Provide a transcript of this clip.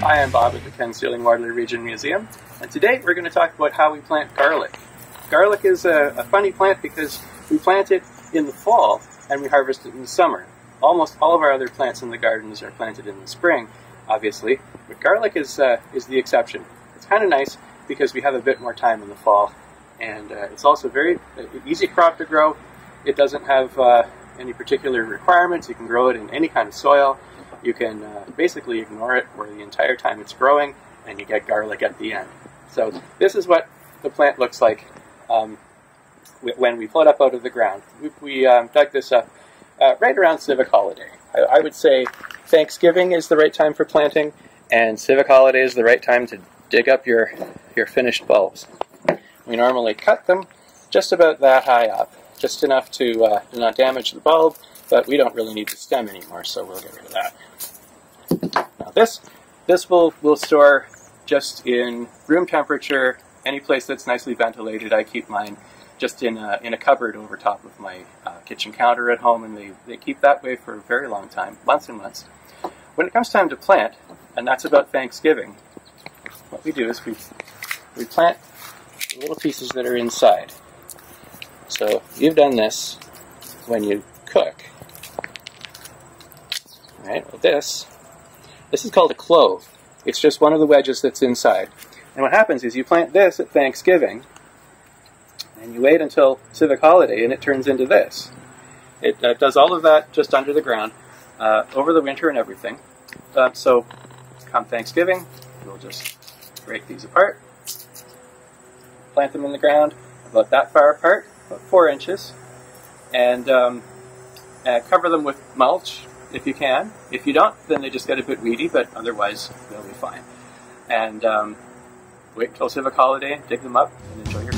Hi, I'm Bob at the Ken Sealing Waterloo Region Museum, and today we're going to talk about how we plant garlic. Garlic is a funny plant because we plant it in the fall and we harvest it in the summer. Almost all of our other plants in the gardens are planted in the spring, obviously, but garlic is the exception. It's kind of nice because we have a bit more time in the fall, and it's also very easy crop to grow. It doesn't have any particular requirements. You can grow it in any kind of soil. You can basically ignore it for the entire time it's growing, and you get garlic at the end. So this is what the plant looks like when we pull it up out of the ground. We dug this up right around Civic Holiday. I would say Thanksgiving is the right time for planting, and Civic Holiday is the right time to dig up your finished bulbs. We normally cut them just about that high up, just enough to not damage the bulb, but we don't really need the stem anymore, so we'll get rid of that. Now this we'll store just in room temperature, any place that's nicely ventilated. I keep mine just in a cupboard over top of my kitchen counter at home, and they keep that way for a very long time, months and months. When it comes time to plant, and that's about Thanksgiving, what we do is we plant the little pieces that are inside. So you've done this when you cook. Right? Well, this is called a clove. It's just one of the wedges that's inside. And what happens is you plant this at Thanksgiving, and you wait until Civic Holiday, and it turns into this. It does all of that just under the ground, over the winter and everything. So come Thanksgiving, we'll just break these apart, plant them in the ground about that far apart, about 4 inches, and cover them with mulch if you can. If you don't, then they just get a bit weedy, but otherwise they'll be fine. And wait until Civic Holiday, dig them up, and enjoy your